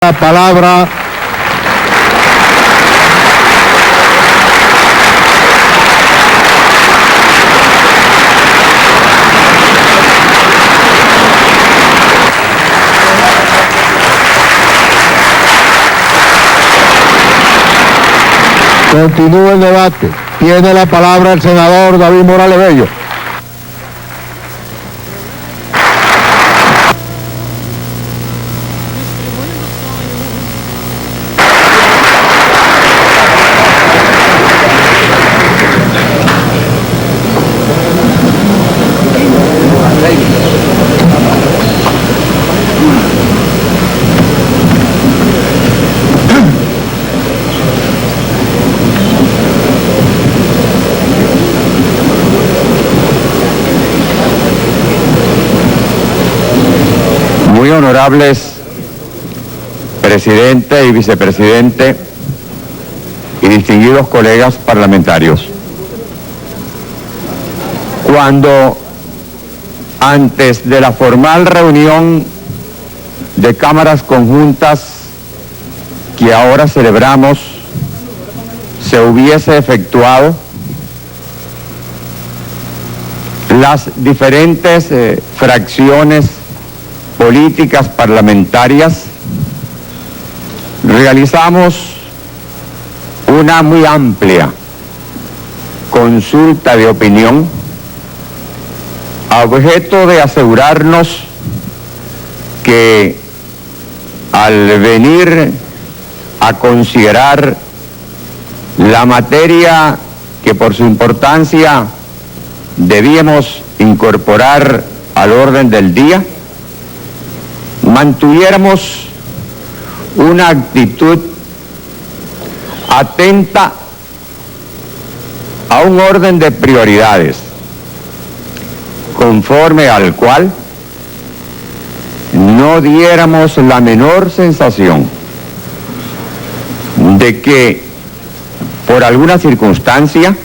La palabra continúa el debate. Tiene la palabra el senador David Morales Bello. Muy honorables presidente y vicepresidente y distinguidos colegas parlamentarios. Cuando antes de la formal reunión de cámaras conjuntas que ahora celebramos se hubiese efectuado, las diferentes fracciones políticas parlamentarias realizamos una muy amplia consulta de opinión a objeto de asegurarnos que al venir a considerar la materia que por su importancia debíamos incorporar al orden del día, mantuviéramos una actitud atenta a un orden de prioridades, conforme al cual no diéramos la menor sensación de que por alguna circunstancia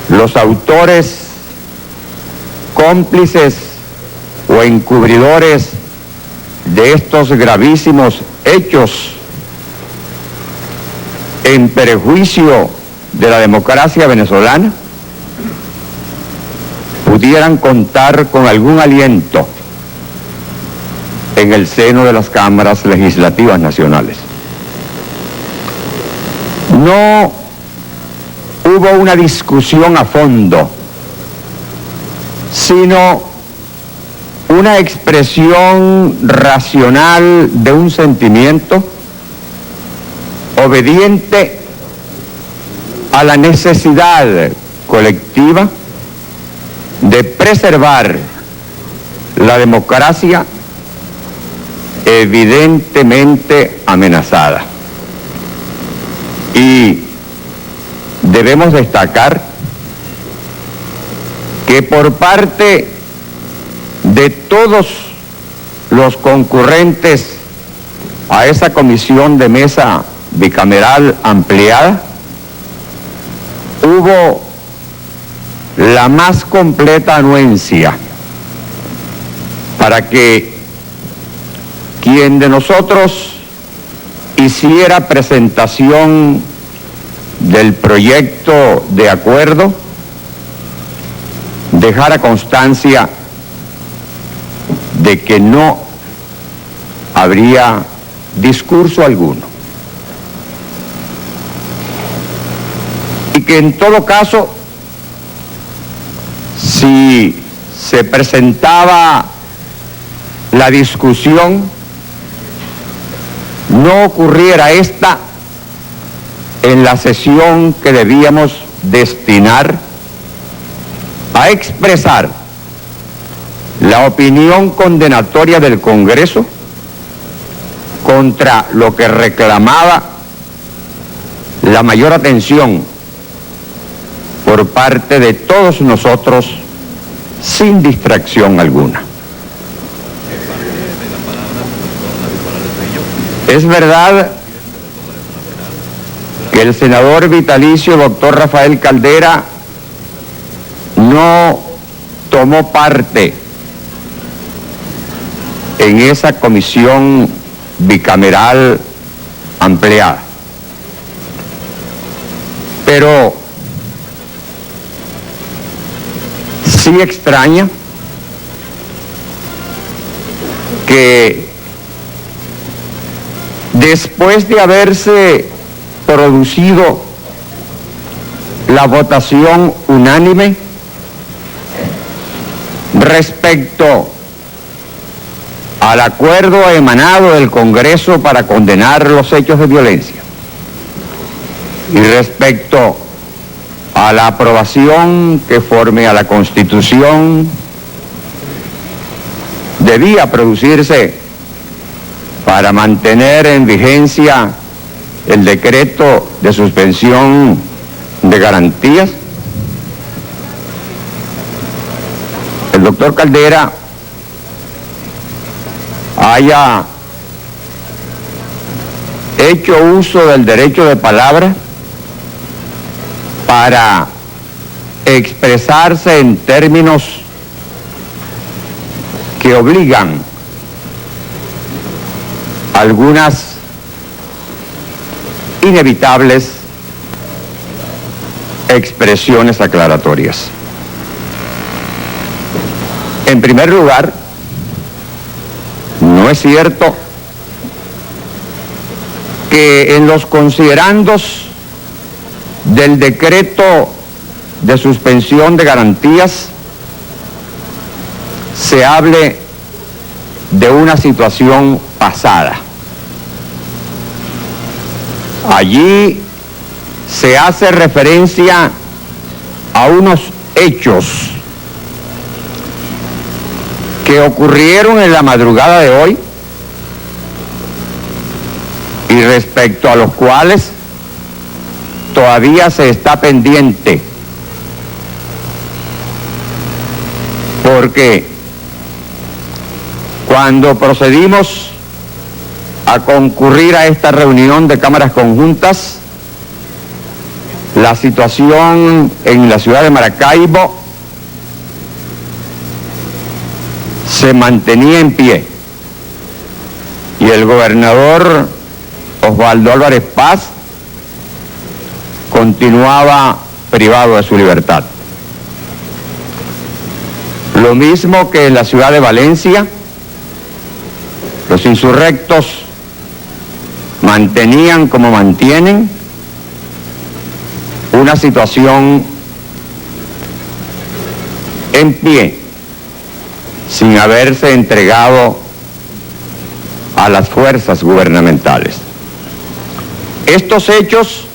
los autores cómplices o encubridores de estos gravísimos hechos en perjuicio de la democracia venezolana pudieran contar con algún aliento en el seno de las cámaras legislativas nacionales. No hubo una discusión a fondo, sino una expresión racional de un sentimiento obediente a la necesidad colectiva de preservar la democracia evidentemente amenazada. Y debemos destacar que por parte de todos los concurrentes a esa comisión de mesa bicameral ampliada, hubo la más completa anuencia para que quien de nosotros hiciera presentación del proyecto de acuerdo dejara constancia de que no habría discurso alguno y que en todo caso, si se presentaba la discusión, no ocurriera esta en la sesión que debíamos destinar a expresar la opinión condenatoria del Congreso contra lo que reclamaba la mayor atención por parte de todos nosotros sin distracción alguna. Es verdad que el senador vitalicio doctor Rafael Caldera no tomó parte en esa comisión bicameral ampliada. Pero sí extraña que después de haberse producido la votación unánime respecto al acuerdo emanado del Congreso para condenar los hechos de violencia y respecto a la aprobación que forme a la Constitución, debía producirse para mantener en vigencia el decreto de suspensión de garantías. El doctor Caldera haya hecho uso del derecho de palabra para expresarse en términos que obligan algunas inevitables expresiones aclaratorias. En primer lugar, no es cierto que en los considerandos del decreto de suspensión de garantías se hable de una situación pasada. Allí se hace referencia a unos hechos que ocurrieron en la madrugada de hoy y respecto a los cuales todavía se está pendiente, porque cuando procedimos a concurrir a esta reunión de cámaras conjuntas, la situación en la ciudad de Maracaibo se mantenía en pie y el gobernador Osvaldo Álvarez Paz continuaba privado de su libertad. Lo mismo que en la ciudad de Valencia, los insurrectos mantenían como mantienen una situación en pie, sin haberse entregado a las fuerzas gubernamentales. Estos hechos,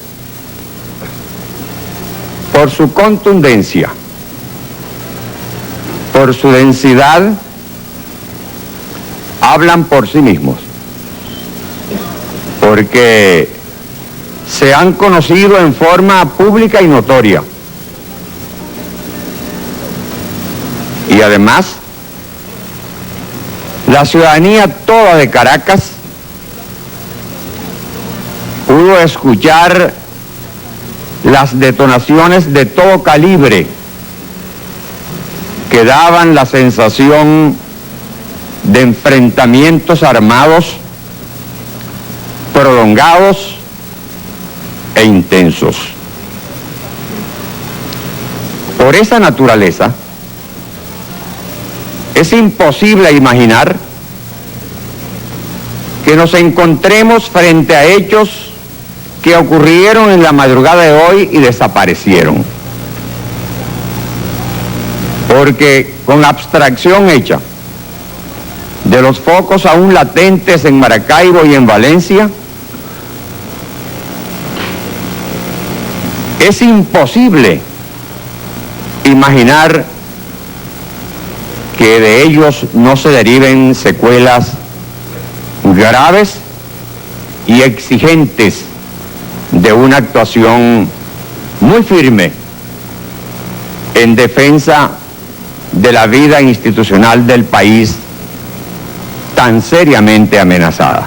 por su contundencia, por su densidad, hablan por sí mismos, porque se han conocido en forma pública y notoria. Y además, la ciudadanía toda de Caracas pudo escuchar las detonaciones de todo calibre que daban la sensación de enfrentamientos armados prolongados e intensos. Por esa naturaleza, es imposible imaginar que nos encontremos frente a hechos que ocurrieron en la madrugada de hoy y desaparecieron. Porque con la abstracción hecha de los focos aún latentes en Maracaibo y en Valencia, es imposible imaginar que de ellos no se deriven secuelas graves y exigentes de una actuación muy firme en defensa de la vida institucional del país tan seriamente amenazada.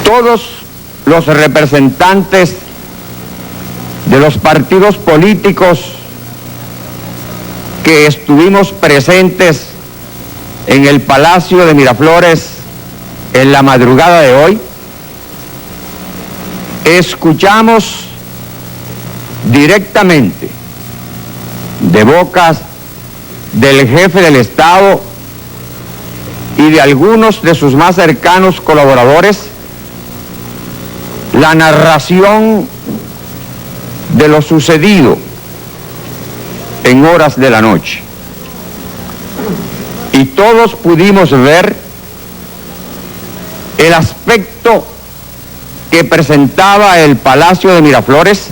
Todos los representantes de los partidos políticos que estuvimos presentes en el Palacio de Miraflores en la madrugada de hoy, escuchamos directamente de bocas del jefe del Estado y de algunos de sus más cercanos colaboradores la narración de lo sucedido en horas de la noche. Y todos pudimos ver el aspecto que presentaba el Palacio de Miraflores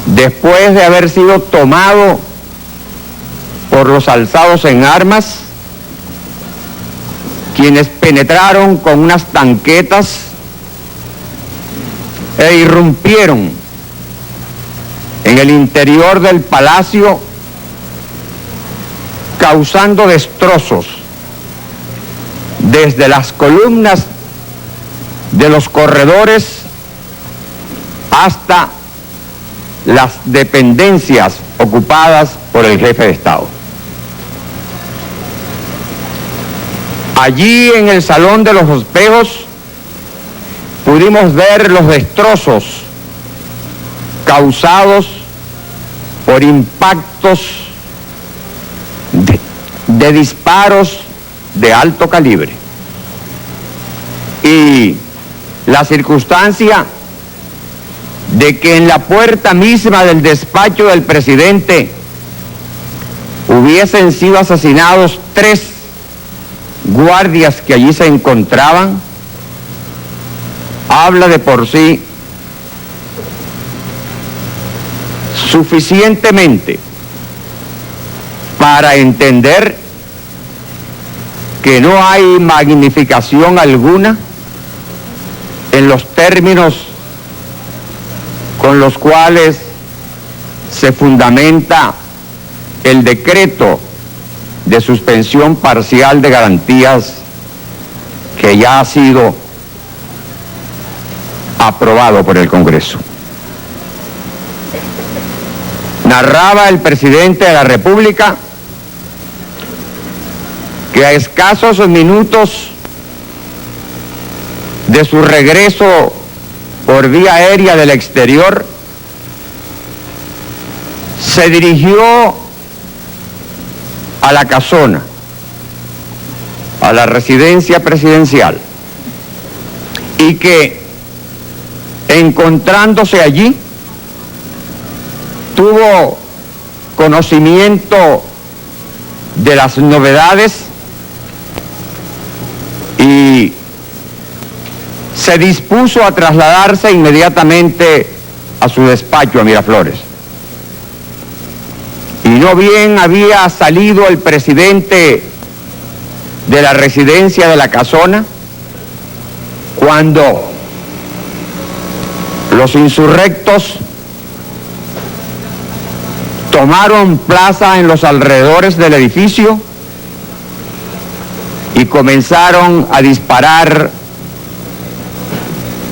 después de haber sido tomado por los alzados en armas, quienes penetraron con unas tanquetas e irrumpieron en el interior del palacio, causando destrozos desde las columnas de los corredores hasta las dependencias ocupadas por el jefe de Estado. Allí en el Salón de los Espejos pudimos ver los destrozos causados por impactos de disparos de alto calibre. Y la circunstancia de que en la puerta misma del despacho del presidente hubiesen sido asesinados 3 guardias que allí se encontraban, habla de por sí suficientemente para entender que no hay magnificación alguna en los términos con los cuales se fundamenta el decreto de suspensión parcial de garantías que ya ha sido aprobado por el Congreso. Narraba el presidente de la República que a escasos minutos de su regreso por vía aérea del exterior, se dirigió a la casona, a la residencia presidencial, y que, encontrándose allí, tuvo conocimiento de las novedades y se dispuso a trasladarse inmediatamente a su despacho a Miraflores. Y no bien había salido el presidente de la residencia de la casona, cuando los insurrectos tomaron plaza en los alrededores del edificio y comenzaron a disparar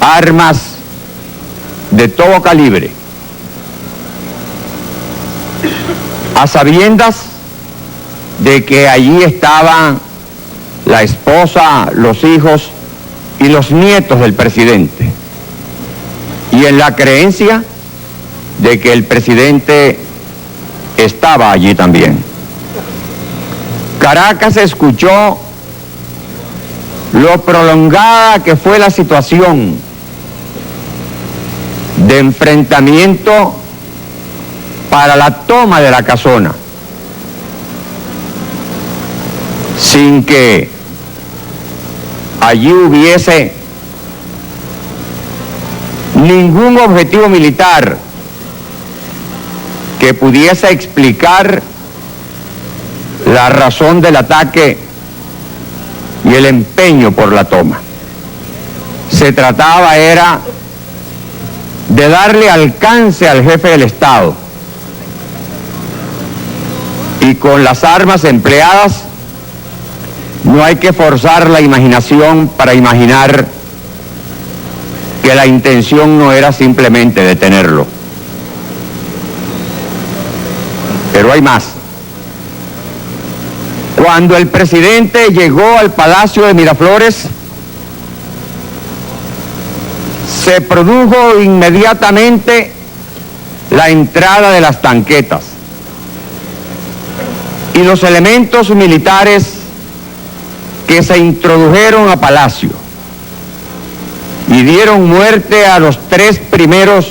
armas de todo calibre, a sabiendas de que allí estaban la esposa, los hijos y los nietos del presidente, y en la creencia de que el presidente estaba allí también. Caracas escuchó lo prolongada que fue la situación de enfrentamiento para la toma de la casona, sin que allí hubiese ningún objetivo militar que pudiese explicar la razón del ataque y el empeño por la toma. Se trataba era de darle alcance al jefe del Estado, y con las armas empleadas no hay que forzar la imaginación para imaginar que la intención no era simplemente detenerlo. Pero hay más. Cuando el presidente llegó al Palacio de Miraflores, se produjo inmediatamente la entrada de las tanquetas y los elementos militares que se introdujeron a Palacio y dieron muerte a los 3 primeros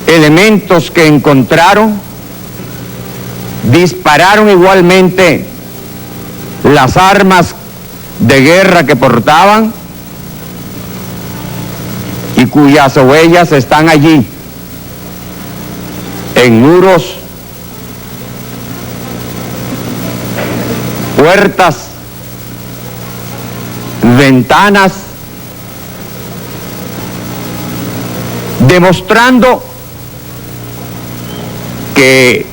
elementos que encontraron, dispararon igualmente las armas de guerra que portaban y cuyas huellas están allí, en muros, puertas, ventanas, demostrando que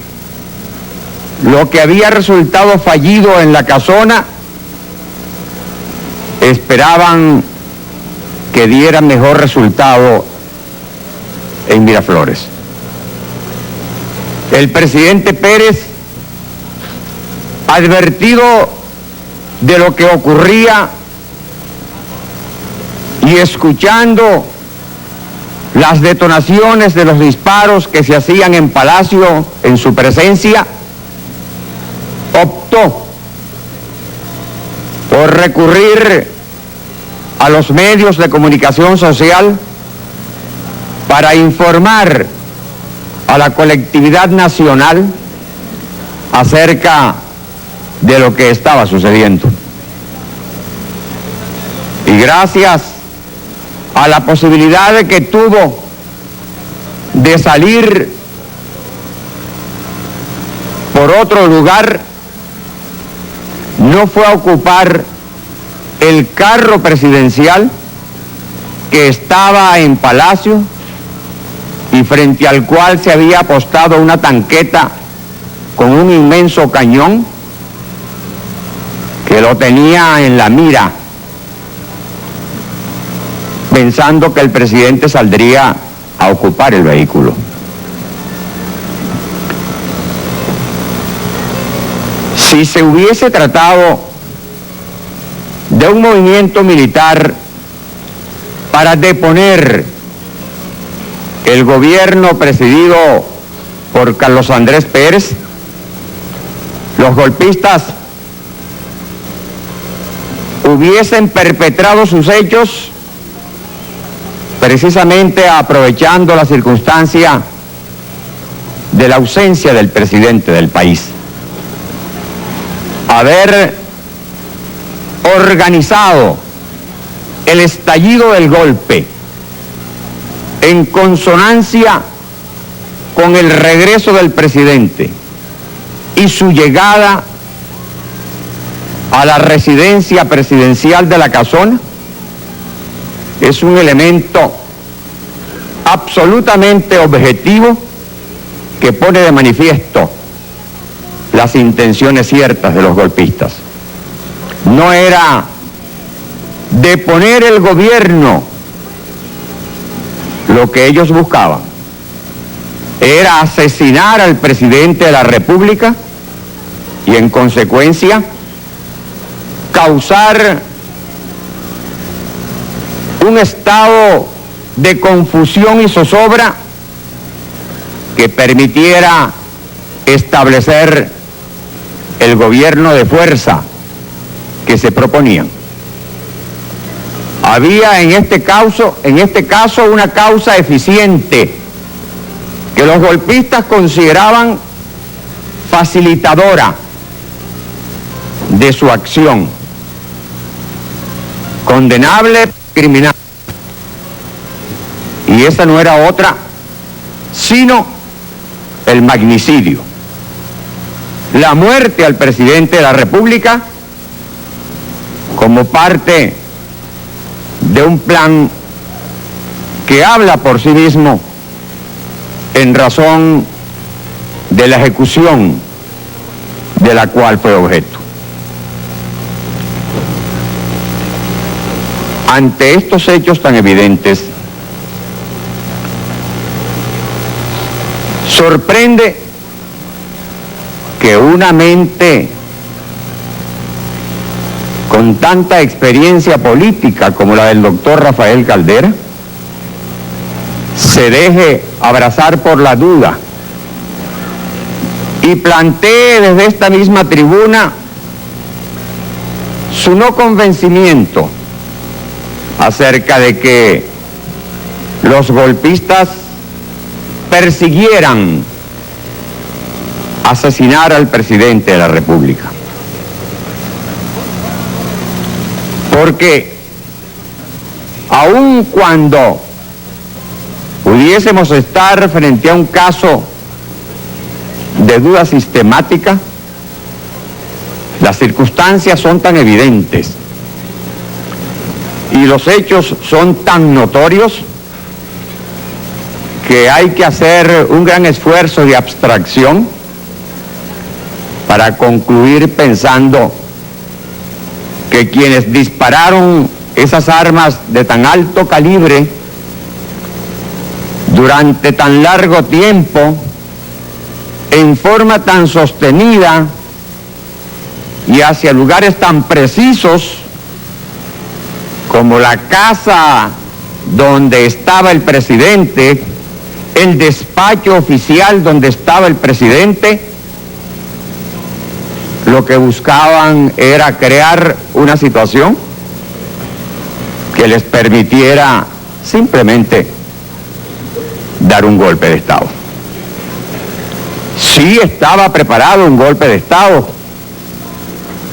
lo que había resultado fallido en la casona, esperaban que diera mejor resultado en Miraflores. El presidente Pérez, advertido de lo que ocurría y escuchando las detonaciones de los disparos que se hacían en Palacio en su presencia, optó por recurrir a los medios de comunicación social para informar a la colectividad nacional acerca de lo que estaba sucediendo. Y gracias a la posibilidad que tuvo de salir por otro lugar, no fue a ocupar el carro presidencial que estaba en Palacio y frente al cual se había apostado una tanqueta con un inmenso cañón que lo tenía en la mira, pensando que el presidente saldría a ocupar el vehículo. Si se hubiese tratado de un movimiento militar para deponer el gobierno presidido por Carlos Andrés Pérez, los golpistas hubiesen perpetrado sus hechos precisamente aprovechando la circunstancia de la ausencia del presidente del país. Haber organizado el estallido del golpe en consonancia con el regreso del presidente y su llegada a la residencia presidencial de la Casona es un elemento absolutamente objetivo que pone de manifiesto las intenciones ciertas de los golpistas. No era deponer el gobierno lo que ellos buscaban, era asesinar al presidente de la República y en consecuencia causar un estado de confusión y zozobra que permitiera establecer el gobierno de fuerza que se proponían. Había en este caso una causa eficiente que los golpistas consideraban facilitadora de su acción, condenable, criminal. Y esa no era otra sino el magnicidio, la muerte al presidente de la República como parte de un plan que habla por sí mismo en razón de la ejecución de la cual fue objeto. Ante estos hechos tan evidentes, sorprende que una mente con tanta experiencia política como la del doctor Rafael Caldera se deje abrazar por la duda y plantee desde esta misma tribuna su no convencimiento acerca de que los golpistas persiguieran asesinar al presidente de la República. Porque aun cuando pudiésemos estar frente a un caso de duda sistemática, las circunstancias son tan evidentes y los hechos son tan notorios que hay que hacer un gran esfuerzo de abstracción para concluir pensando que quienes dispararon esas armas de tan alto calibre durante tan largo tiempo, en forma tan sostenida y hacia lugares tan precisos como la casa donde estaba el presidente, el despacho oficial donde estaba el presidente, lo que buscaban era crear una situación que les permitiera simplemente dar un golpe de Estado. Sí estaba preparado un golpe de Estado,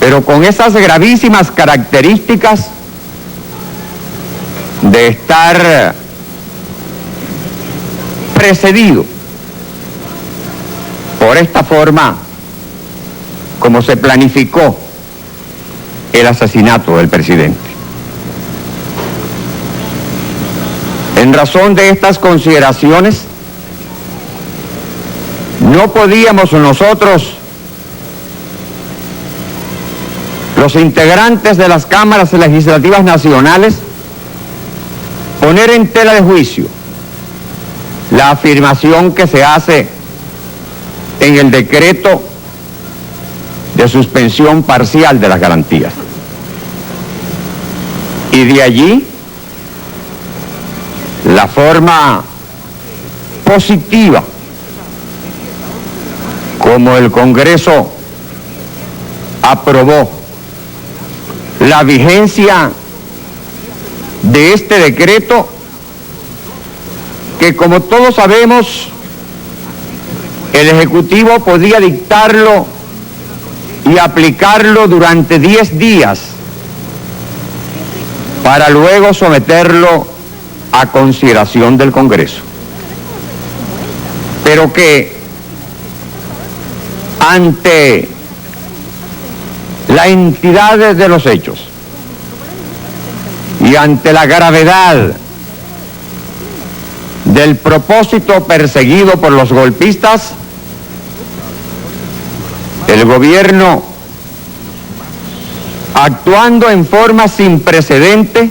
pero con esas gravísimas características de estar precedido por esta forma como se planificó el asesinato del presidente. En razón de estas consideraciones, no podíamos nosotros, los integrantes de las cámaras legislativas nacionales, poner en tela de juicio la afirmación que se hace en el decreto de suspensión parcial de las garantías. Y de allí la forma positiva como el Congreso aprobó la vigencia de este decreto, que como todos sabemos el Ejecutivo podía dictarlo y aplicarlo durante 10 días para luego someterlo a consideración del Congreso, pero que ante la entidad de los hechos y ante la gravedad del propósito perseguido por los golpistas, el gobierno, actuando en forma sin precedente,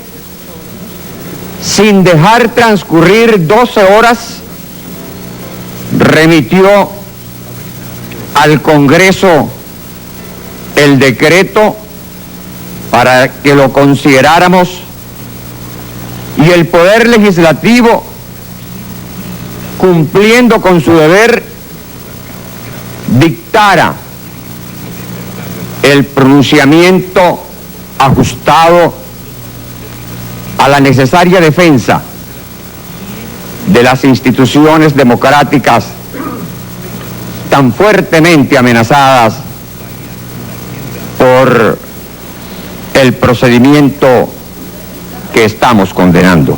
sin dejar transcurrir 12 horas, remitió al Congreso el decreto para que lo consideráramos y el Poder Legislativo, cumpliendo con su deber, dictara el pronunciamiento ajustado a la necesaria defensa de las instituciones democráticas tan fuertemente amenazadas por el procedimiento que estamos condenando.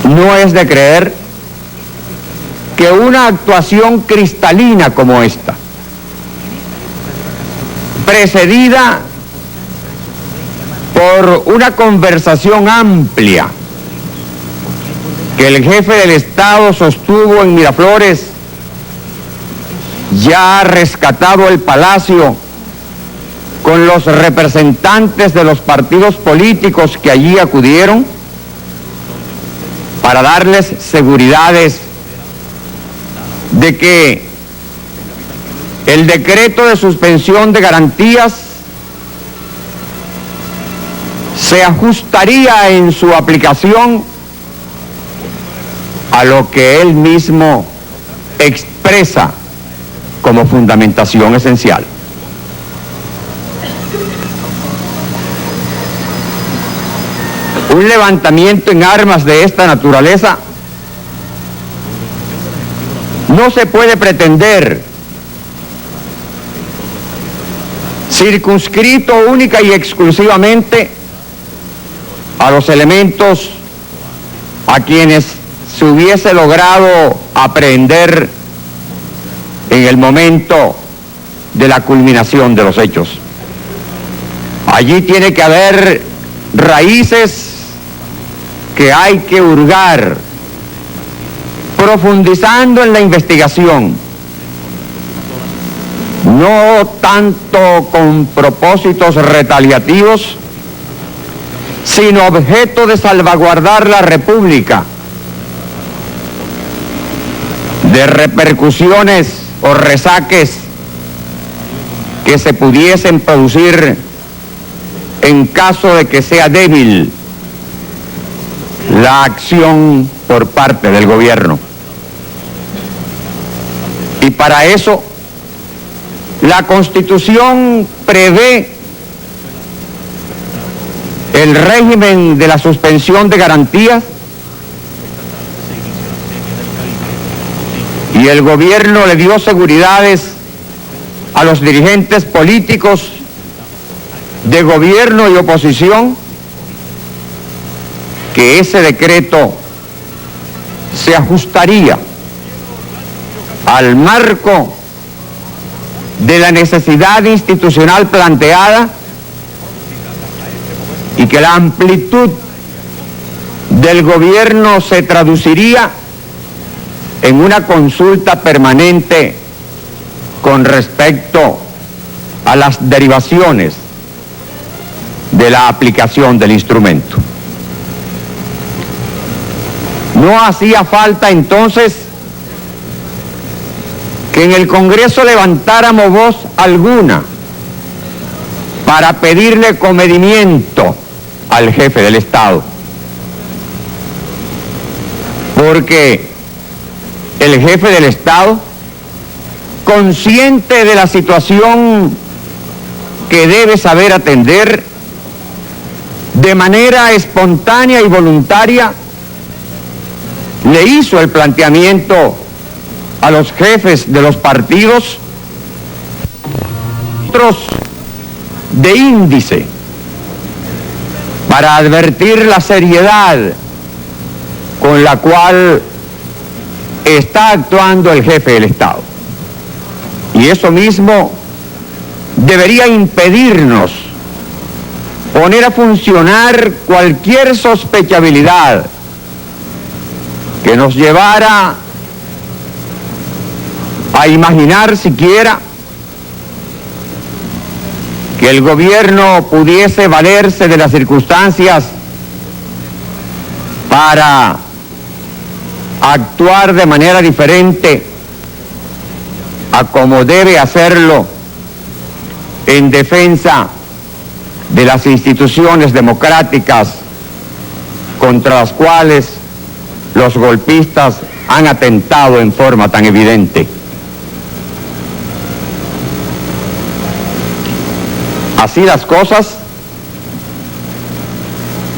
No es de creer que una actuación cristalina como esta, precedida por una conversación amplia que el jefe del Estado sostuvo en Miraflores, ya ha rescatado el Palacio con los representantes de los partidos políticos que allí acudieron para darles seguridades de que el decreto de suspensión de garantías se ajustaría en su aplicación a lo que él mismo expresa como fundamentación esencial. Un levantamiento en armas de esta naturaleza no se puede pretender circunscrito única y exclusivamente a los elementos a quienes se hubiese logrado aprehender en el momento de la culminación de los hechos. Allí tiene que haber raíces que hay que hurgar, profundizando en la investigación, no tanto con propósitos retaliativos, sino objeto de salvaguardar la República de repercusiones o resaques que se pudiesen producir en caso de que sea débil la acción por parte del gobierno. Y para eso, la Constitución prevé el régimen de la suspensión de garantías y el gobierno le dio seguridades a los dirigentes políticos de gobierno y oposición que ese decreto se ajustaría al marco de la necesidad institucional planteada y que la amplitud del gobierno se traduciría en una consulta permanente con respecto a las derivaciones de la aplicación del instrumento. No hacía falta entonces que en el Congreso levantáramos voz alguna para pedirle comedimiento al jefe del Estado, porque el jefe del Estado, consciente de la situación que debe saber atender, de manera espontánea y voluntaria, le hizo el planteamiento a los jefes de los partidos de índice para advertir la seriedad con la cual está actuando el jefe del Estado. Y eso mismo debería impedirnos poner a funcionar cualquier sospechabilidad que nos llevara a imaginar siquiera que el gobierno pudiese valerse de las circunstancias para actuar de manera diferente a como debe hacerlo en defensa de las instituciones democráticas contra las cuales los golpistas han atentado en forma tan evidente. Así las cosas,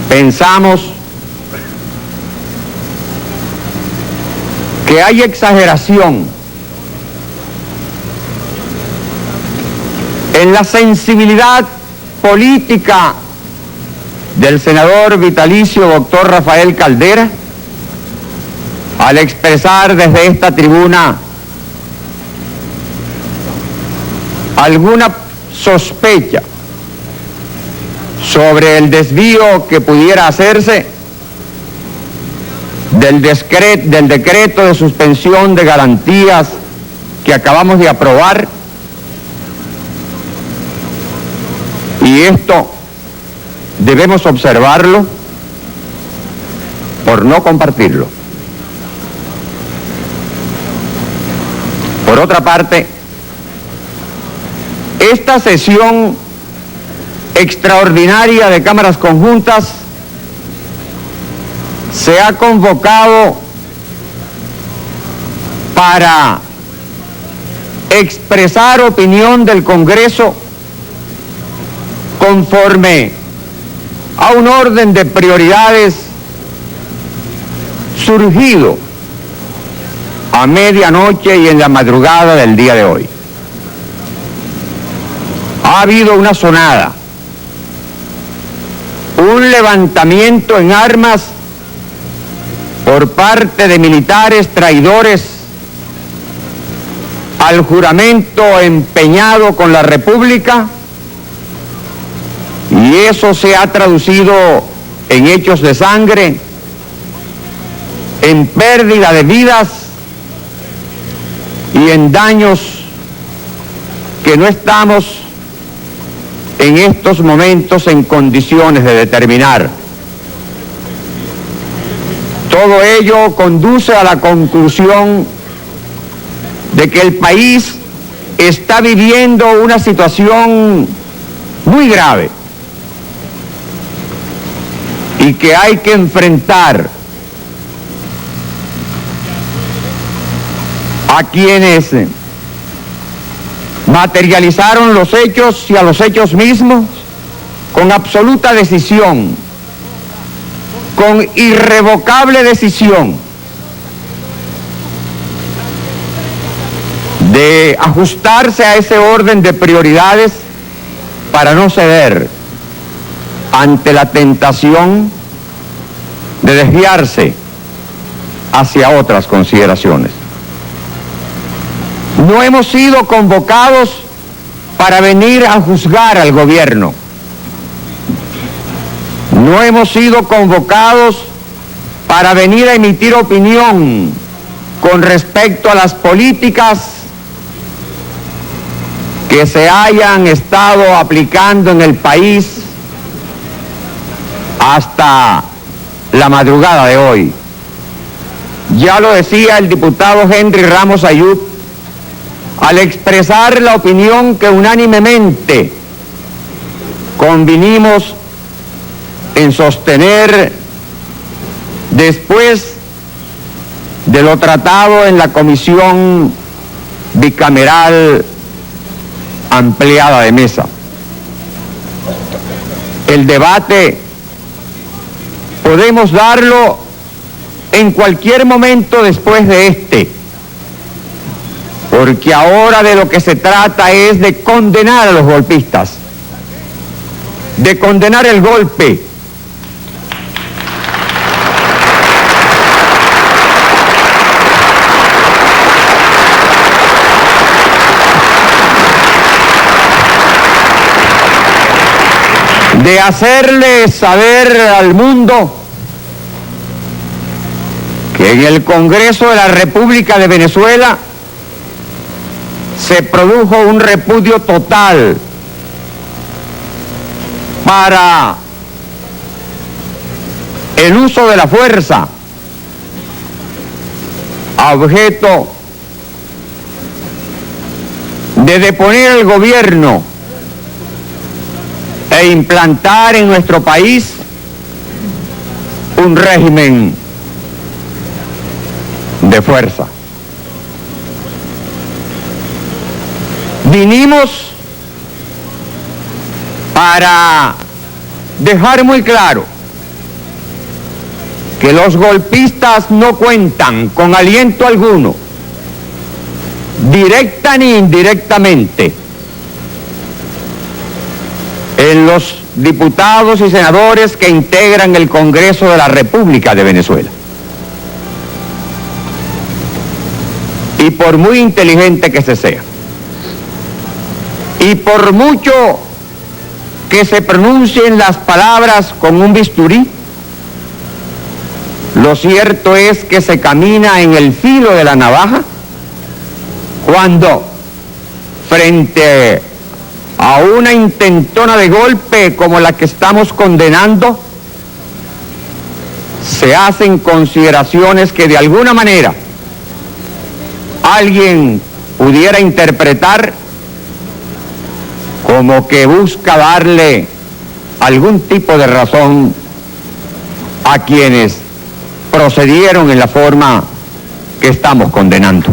pensamos que hay exageración en la sensibilidad política del senador vitalicio doctor Rafael Caldera al expresar desde esta tribuna alguna sospecha sobre el desvío que pudiera hacerse del decreto de suspensión de garantías que acabamos de aprobar, y esto debemos observarlo por no compartirlo. parte, esta sesión extraordinaria de cámaras conjuntas se ha convocado para expresar opinión del Congreso conforme a un orden de prioridades surgido a medianoche y en la madrugada del día de hoy. Ha habido una sonada, un levantamiento en armas por parte de militares traidores al juramento empeñado con la República, y eso se ha traducido en hechos de sangre, en pérdida de vidas y en daños que no estamos en estos momentos en condiciones de determinar. Todo ello conduce a la conclusión de que el país está viviendo una situación muy grave y que hay que enfrentar a quienes materializaron los hechos y a los hechos mismos con absoluta decisión, con irrevocable decisión de ajustarse a ese orden de prioridades para no ceder ante la tentación de desviarse hacia otras consideraciones. No hemos sido convocados para venir a juzgar al gobierno. No hemos sido convocados para venir a emitir opinión con respecto a las políticas que se hayan estado aplicando en el país hasta la madrugada de hoy. Ya lo decía el diputado Henry Ramos Ayub al expresar la opinión que unánimemente convinimos en sostener después de lo tratado en la comisión bicameral ampliada de mesa. El debate podemos darlo en cualquier momento después de este, porque ahora de lo que se trata es de condenar a los golpistas, de condenar el golpe, de hacerle saber al mundo que en el Congreso de la República de Venezuela se produjo un repudio total para el uso de la fuerza a objeto de deponer al gobierno e implantar en nuestro país un régimen de fuerza. Vinimos para dejar muy claro que los golpistas no cuentan con aliento alguno, directa ni indirectamente, en los diputados y senadores que integran el Congreso de la República de Venezuela. Y por muy inteligente que se sea, y por mucho que se pronuncien las palabras con un bisturí, lo cierto es que se camina en el filo de la navaja cuando, frente a una intentona de golpe como la que estamos condenando, se hacen consideraciones que de alguna manera alguien pudiera interpretar como que busca darle algún tipo de razón a quienes procedieron en la forma que estamos condenando.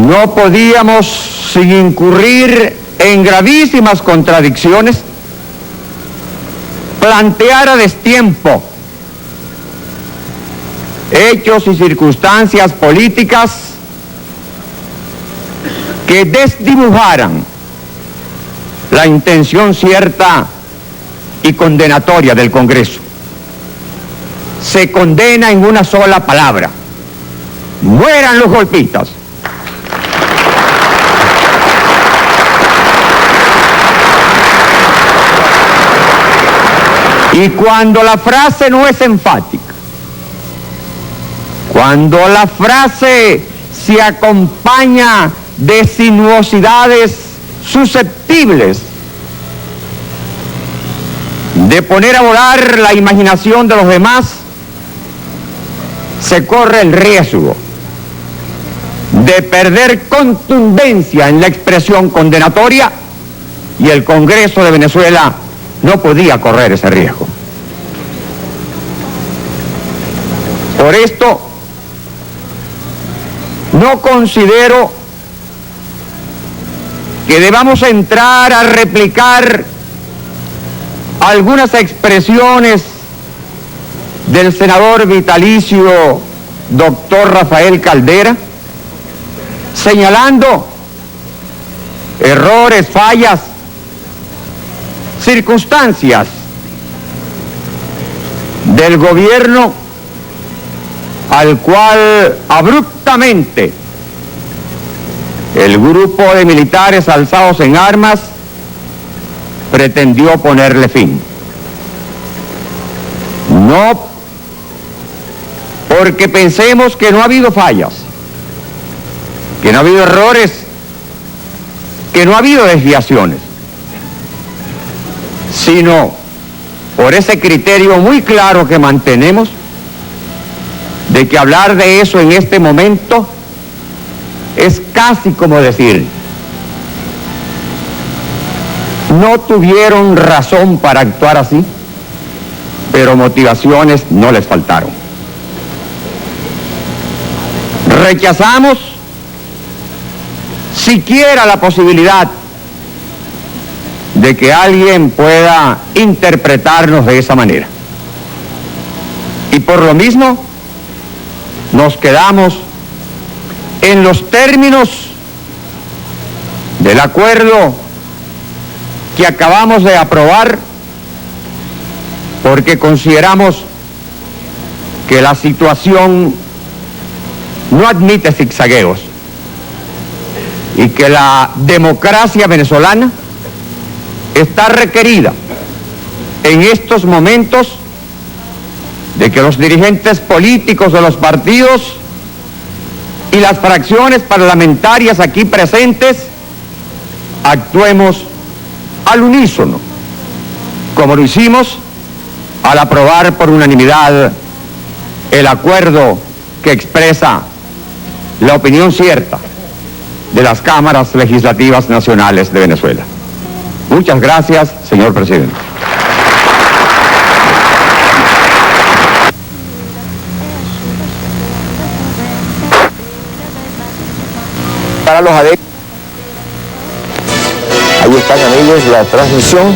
No podíamos, sin incurrir en gravísimas contradicciones, plantear a destiempo hechos y circunstancias políticas que desdibujaran la intención cierta y condenatoria del Congreso. Se condena en una sola palabra: mueran los golpistas. Y cuando la frase no es enfática, cuando la frase se acompaña de sinuosidades susceptibles de poner a volar la imaginación de los demás, se corre el riesgo de perder contundencia en la expresión condenatoria, y el Congreso de Venezuela no podía correr ese riesgo. Por esto, no considero que debamos entrar a replicar algunas expresiones del senador vitalicio doctor Rafael Caldera, señalando errores, fallas, circunstancias del gobierno al cual abruptamente el grupo de militares alzados en armas pretendió ponerle fin. No porque pensemos que no ha habido fallas, que no ha habido errores, que no ha habido desviaciones, sino por ese criterio muy claro que mantenemos de que hablar de eso en este momento es casi como decir: no tuvieron razón para actuar así, pero motivaciones no les faltaron. Rechazamos siquiera la posibilidad de que alguien pueda interpretarnos de esa manera. Y por lo mismo, nos quedamos en los términos del acuerdo que acabamos de aprobar, porque consideramos que la situación no admite zigzagueos y que la democracia venezolana está requerida en estos momentos de que los dirigentes políticos de los partidos y las fracciones parlamentarias aquí presentes actuemos al unísono, como lo hicimos al aprobar por unanimidad el acuerdo que expresa la opinión cierta de las cámaras legislativas nacionales de Venezuela. Muchas gracias, señor presidente. Para los adeptos, ahí están, amigos, la transmisión